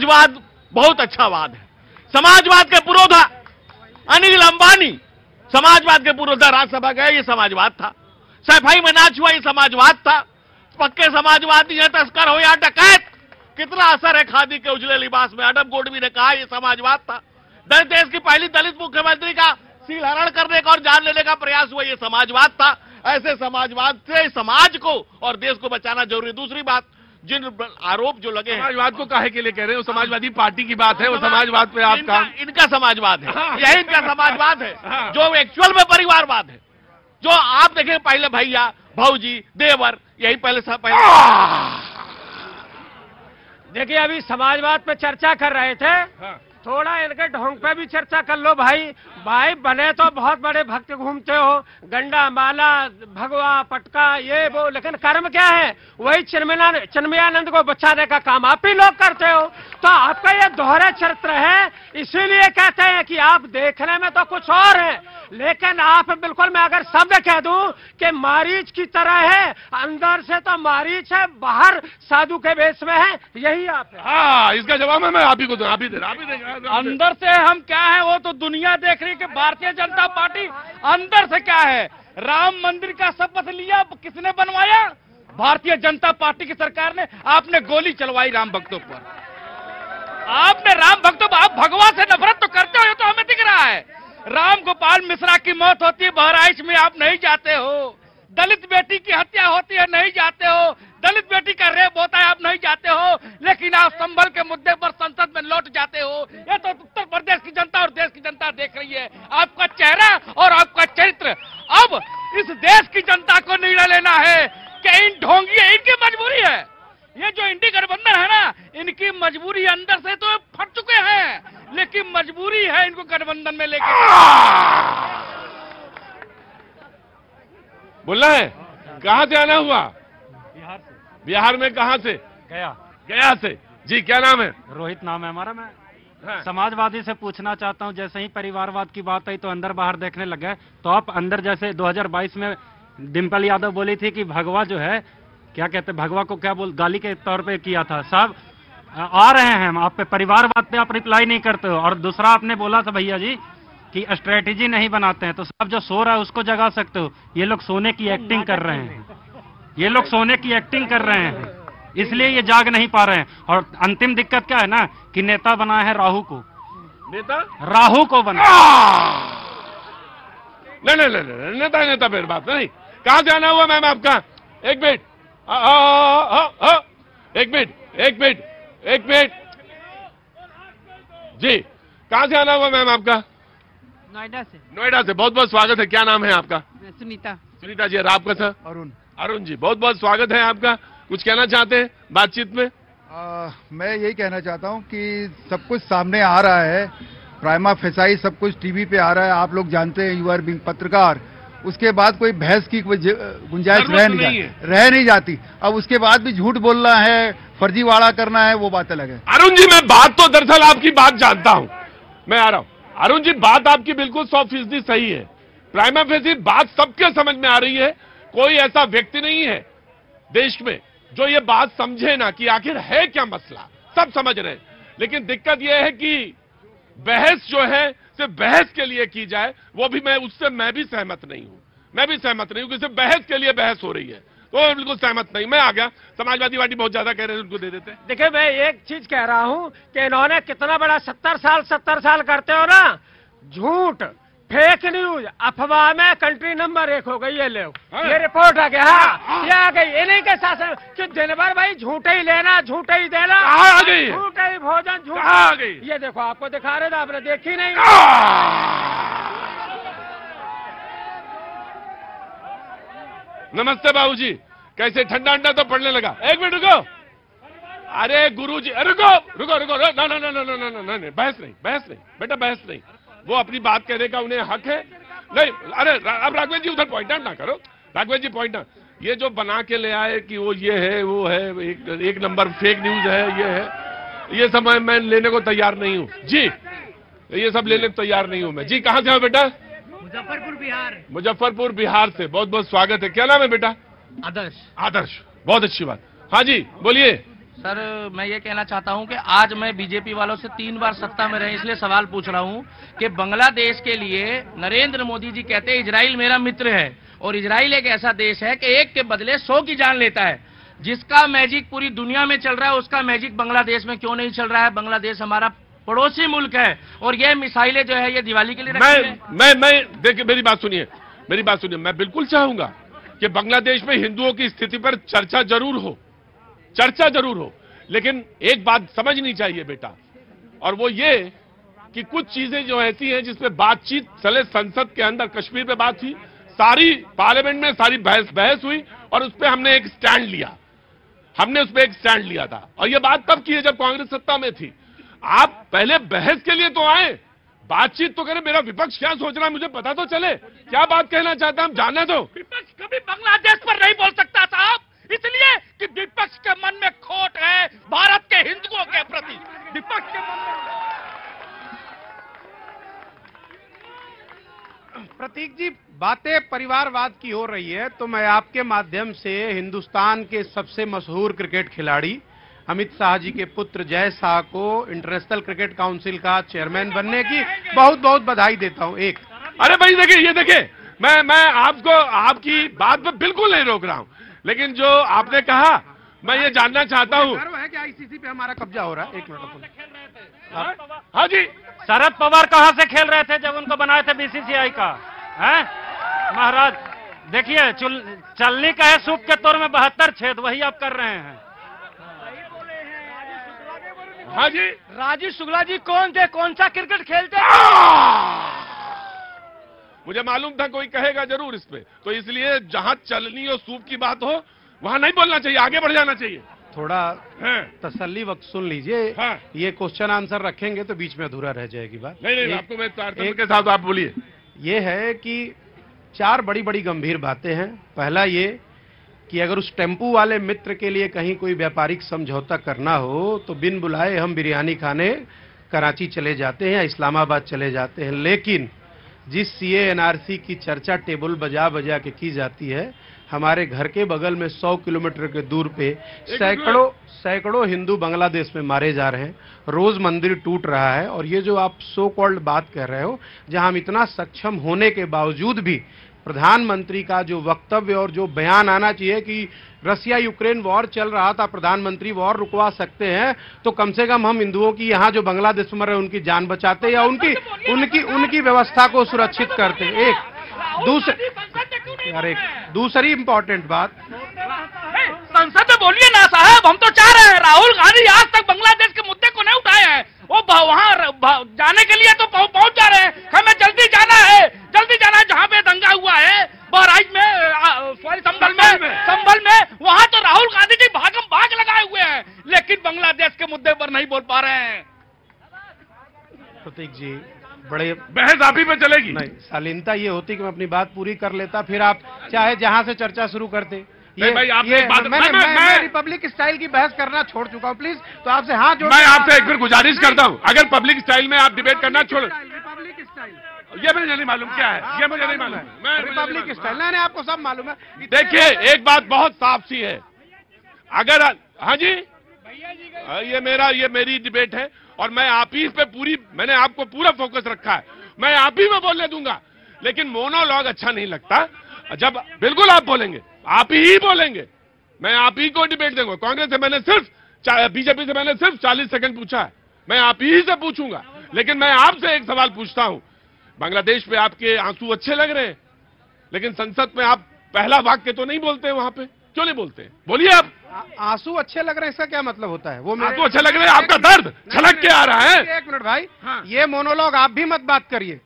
समाजवाद बहुत अच्छा वाद है। समाजवाद के पुरोधा अनिल अंबानी समाजवाद के पुरोधा राज्यसभा गए, ये समाजवाद था। सफाई में नाच हुआ, ये समाजवाद था। पक्के समाजवादी है, तस्कर हो या डकैत, कितना असर है खादी के उजले लिबास में। अडम गोडवी ने कहा ये समाजवाद था। देश की पहली दलित मुख्यमंत्री का सील हरण करने का और जान लेने का प्रयास हुआ, ये समाजवाद था। ऐसे समाजवाद से समाज को और देश को बचाना जरूरी है। दूसरी बात, जिन आरोप जो लगे हैं, समाजवाद को काहे के लिए कह रहे हैं? वो समाजवादी पार्टी की बात है, वो समाजवाद पे आपका इनका समाजवाद है। हाँ। यही इनका समाजवाद है, हाँ। जो एक्चुअल में परिवारवाद है। जो आप देखें, पहले भैया, भौजी, देवर, यही पहले देखिए, अभी समाजवाद पे चर्चा कर रहे थे। हाँ। थोड़ा इनके ढोंग पे भी चर्चा कर लो भाई। भाई बने तो बहुत बड़े भक्त घूमते हो, गंडा माला भगवा पटका ये वो, लेकिन कर्म क्या है? वही चिन्मयानंद को बचाने का काम आप ही लोग करते हो। तो आपका ये दोहरा चरित्र है, इसीलिए कहते हैं कि आप देखने में तो कुछ और है, लेकिन आप बिल्कुल, मैं अगर शब्द कह दूं कि मारीच की तरह है, अंदर से तो मारीच है, बाहर साधु के वेश में है, यही आप है। हाँ, इसका जवाब है मैं आप ही को दूं। आप ही दे। अंदर से हम क्या है वो तो दुनिया देख रही कि भारतीय जनता पार्टी अंदर से क्या है। राम मंदिर का शपथ लिया, किसने बनवाया? भारतीय जनता पार्टी की सरकार ने। आपने गोली चलवाई राम भक्तों पर, आपने राम भक्तों पर। आप भगवान से नफरत तो करते हो, ये तो हमें दिख रहा है। राम गोपाल मिश्रा की मौत होती है, बहराइच में आप नहीं जाते हो। दलित बेटी की हत्या होती है, नहीं जाते हो। दलित बेटी का रेप होता है, आप नहीं जाते हो। लेकिन आप संभल के मुद्दे पर संसद में लौट जाते हो। ये तो उत्तर प्रदेश की जनता और देश की जनता देख रही है, आपका चेहरा और आपका चरित्र। अब इस देश की जनता को निर्णय लेना है कि इन ढोंगी, इनकी मजबूरी है। ये जो इंडी गठबंधन है ना, इनकी मजबूरी अंदर से तो फट चुके हैं, लेकिन मजबूरी है इनको गठबंधन में लेके। बोलना है? कहाँ से आना हुआ? बिहार से। बिहार में कहाँ से? गया से। जी, क्या नाम है? रोहित नाम है हमारा। मैं हाँ। समाजवादी से पूछना चाहता हूं, जैसे ही परिवारवाद की बात आई तो अंदर बाहर देखने लग गए। तो आप अंदर, जैसे 2022 में डिम्पल यादव बोली थी कि भगवा जो है, क्या कहते हैं, भगवा को क्या गाली के तौर पे किया था। साहब आ रहे हैं हम आप पे, परिवारवाद पे आप रिप्लाई नहीं करते हो। और दूसरा आपने बोला था भैया जी कि स्ट्रेटेजी नहीं बनाते हैं, तो साहब जो सो रहा है उसको जगा सकते हो। ये लोग सोने की एक्टिंग कर रहे हैं, ये लोग सोने की एक्टिंग कर रहे हैं, इसलिए ये जाग नहीं पा रहे हैं। और अंतिम दिक्कत क्या है ना, कि नेता बनाया है राहु को। नेता राहु को बना। नहीं, नेता फिर बात नहीं। कहाँ से आना हुआ मैम आपका? एक मिनट, एक मिनट जी, कहाँ से आना हुआ मैम आपका? नोएडा से। बहुत बहुत स्वागत है। क्या नाम है आपका? सुनीता जी। और आपका सर? अरुण जी, बहुत बहुत स्वागत है आपका। कुछ कहना चाहते हैं बातचीत में? मैं यही कहना चाहता हूं कि सब कुछ सामने आ रहा है, प्राइमा फेसाई सब कुछ टीवी पे आ रहा है। आप लोग जानते हैं, यू आर बीइंग पत्रकार। उसके बाद कोई बहस की कोई गुंजाइश रह नहीं जाती। अब उसके बाद भी झूठ बोलना है, फर्जीवाड़ा करना है, वो बात अलग है। अरुण जी, मैं बात तो दरअसल आपकी बात जानता हूं, मैं आ रहा हूं। अरुण जी, बात आपकी बिल्कुल 100% सही है। प्राइमा फेसी बात सबके समझ में आ रही है। कोई ऐसा व्यक्ति नहीं है देश में जो ये बात समझे ना कि आखिर है क्या मसला। सब समझ रहे हैं, लेकिन दिक्कत यह है कि बहस जो है सिर्फ बहस के लिए की जाए, वो भी उससे मैं भी सहमत नहीं हूं। कि सिर्फ बहस के लिए बहस हो रही है, तो मैं बिल्कुल सहमत नहीं। मैं आ गया। समाजवादी पार्टी बहुत ज्यादा कह रहे हैं, उनको दे देते हैं। देखिए, मैं एक चीज कह रहा हूं कि इन्होंने कितना बड़ा 70 साल करते हो ना, झूठ, फेक न्यूज, अफवाह में कंट्री नंबर 1 हो गई। ये ले, ये रिपोर्ट आ गया। हाँ, ये आ गई। इन्हीं के शासन कि दिन भर भाई झूठे ही लेना, झूठे ही देना, आ गई, झूठे ही भोजन, झूठ आ गई। ये देखो, आपको दिखा रहे थे, आपने देखी नहीं। नमस्ते बाबूजी, कैसे? ठंडा अंडा तो पड़ने लगा। एक मिनट रुको। अरे गुरुजी, रुको, नहीं, बहस नहीं बेटा, बहस नहीं। वो अपनी बात कहने का उन्हें हक है। नहीं, अरे अब राघवेंद्र जी उधर पॉइंट आउट ना करो। राघवेंद्र जी पॉइंट आउट, ये जो बना के ले आए कि वो ये है, वो है, एक नंबर फेक न्यूज है, ये है, ये सब मैं लेने को तैयार नहीं हूँ जी। ये सब लेने को तैयार नहीं हूँ मैं जी। कहाँ से हो बेटा? मुजफ्फरपुर बिहार से। बहुत बहुत स्वागत है। क्या नाम है बेटा? आदर्श। बहुत अच्छी बात। हाँ जी, बोलिए। सर मैं ये कहना चाहता हूं कि आज मैं बीजेपी वालों से 3 बार सत्ता में रहे इसलिए सवाल पूछ रहा हूं कि बांग्लादेश के लिए नरेंद्र मोदी जी कहते हैं इजराइल मेरा मित्र है, और इजराइल एक ऐसा देश है कि एक के बदले 100 की जान लेता है। जिसका मैजिक पूरी दुनिया में चल रहा है उसका मैजिक बांग्लादेश में क्यों नहीं चल रहा है? बांग्लादेश हमारा पड़ोसी मुल्क है और ये मिसाइलें जो है ये दिवाली के लिए मैं देखिए मेरी बात सुनिए, मैं बिल्कुल चाहूंगा कि बांग्लादेश में हिंदुओं की स्थिति पर चर्चा जरूर हो, लेकिन एक बात समझनी चाहिए बेटा, और वो ये कि कुछ चीजें जो ऐसी हैं जिसपे बातचीत चले, संसद के अंदर कश्मीर पे बात हुई, सारी पार्लियामेंट में सारी बहस हुई और उस पर हमने एक स्टैंड लिया था, और ये बात तब की है जब कांग्रेस सत्ता में थी। आप पहले बहस के लिए तो आए, बातचीत तो करें। मेरा विपक्ष क्या सोच रहा है मुझे पता तो चले, क्या बात कहना चाहता है हम जानना दो। विपक्ष कभी बांग्लादेश पर नहीं बोल सकता साहब, इसलिए कि विपक्ष के मन में खोट है भारत के हिंदुओं के प्रति। विपक्ष के मन में प्रतीक जी, बातें परिवारवाद की हो रही है, तो मैं आपके माध्यम से हिंदुस्तान के सबसे मशहूर क्रिकेट खिलाड़ी अमित शाह जी के पुत्र जय शाह को इंटरनेशनल क्रिकेट काउंसिल का चेयरमैन बनने की बहुत बहुत बधाई देता हूं। एक अरे भाई देखिए मैं आपको आपकी बात पे बिल्कुल नहीं रोक रहा हूं, लेकिन जो आपने कहा मैं ये जानना चाहता हूं। गर्व है कि आईसीसी पे हमारा कब्जा हो रहा है। एक मिनट। हाँ जी, शरद पवार कहां से खेल रहे थे जब उनको बनाए थे बीसीसीआई का? हैं महाराज, देखिए चलनी का है सूप के तौर में 72 छेद, वही आप कर रहे हैं। हाँ जी, राजीव शुक्ला जी कौन थे, कौन सा क्रिकेट खेलते थे? मुझे मालूम था कोई कहेगा जरूर इस पे, तो इसलिए जहां चलनी और सूप की बात हो वहां नहीं बोलना चाहिए, आगे बढ़ जाना चाहिए। थोड़ा तसल्ली वक्त सुन लीजिए। हाँ। ये क्वेश्चन आंसर रखेंगे तो बीच में अधूरा रह जाएगी बात। नहीं आपको मैं तारतम्य के साथ आप बोलिए। ये है कि 4 बड़ी बड़ी गंभीर बातें हैं। पहला ये कि अगर उस टेम्पू वाले मित्र के लिए कहीं कोई व्यापारिक समझौता करना हो तो बिन बुलाए हम बिरयानी खाने कराची चले जाते हैं या इस्लामाबाद चले जाते हैं, लेकिन जिस सीए एनआरसी की चर्चा टेबल बजा बजा के की जाती है, हमारे घर के बगल में 100 किलोमीटर के दूर पे सैकड़ों हिंदू बांग्लादेश में मारे जा रहे हैं, रोज मंदिर टूट रहा है। और ये जो आप सो कॉल्ड बात कर रहे हो, जहां हम इतना सक्षम होने के बावजूद भी प्रधानमंत्री का जो वक्तव्य और जो बयान आना चाहिए कि रसिया यूक्रेन वॉर चल रहा था, प्रधानमंत्री वॉर रुकवा सकते हैं, तो कम से कम हम हिंदुओं की यहाँ जो बांग्लादेश में मर रहे उनकी जान बचाते या उनकी व्यवस्था को सुरक्षित करते। एक दूसरी इंपॉर्टेंट बात, संसद में बोलिए ना साहब, हम तो चाह रहे हैं। राहुल गांधी आज तक बांग्लादेश के मुद्दे को नहीं उठाए हैं, वो वहां जाने के लिए तो पहुंच जा रहे हैं। हमें जल्दी जाना है जहां पे दंगा हुआ है बहराइच में, सॉरी संभल में, वहां तो राहुल गांधी जी भागम भाग लगाए हुए हैं, लेकिन बांग्लादेश के मुद्दे पर नहीं बोल पा रहे हैं। प्रतीक जी, बड़े बहस आप ही पे चलेगी। नहीं, शालीनता ये होती कि मैं अपनी बात पूरी कर लेता, फिर आप चाहे जहां से चर्चा शुरू करते। मैं रिपब्लिक स्टाइल की बहस करना छोड़ चुका हूं, प्लीज। तो आपसे हाथ जोड़, मैं आपसे एक बार गुजारिश करता हूं, अगर पब्लिक स्टाइल में आप डिबेट करना छोड़, रिपब्लिक स्टाइल ये मुझे नहीं मालूम क्या है, ये मुझे नहीं मालूम। रिपब्लिक स्टाइल नहीं, आपको सब मालूम है। देखिए एक बात बहुत साफ सी है, अगर हाँ जी, ये मेरी डिबेट है और मैं आप ही पे मैंने आपको पूरा फोकस रखा है, मैं आप ही में बोलने दूंगा, लेकिन मोनोलॉग अच्छा नहीं लगता। जब बिल्कुल आप बोलेंगे, आप ही बोलेंगे, मैं आप ही को डिबेट दूंगा। कांग्रेस से मैंने बीजेपी से मैंने सिर्फ 40 सेकंड पूछा है, मैं आप ही से पूछूंगा। लेकिन मैं आपसे एक सवाल पूछता हूं, बांग्लादेश पे आपके आंसू अच्छे लग रहे हैं, लेकिन संसद में आप पहला वाक्य तो नहीं बोलते, वहां पे क्यों नहीं बोलते? बोलिए आप। आंसू अच्छे लग रहे हैं, इसका क्या मतलब होता है? वो आंसू अच्छे लग रहे हैं, आपका दर्द छलक के आ रहा है। एक मिनट भाई, ये मोनोलॉग आप भी मत बात करिए।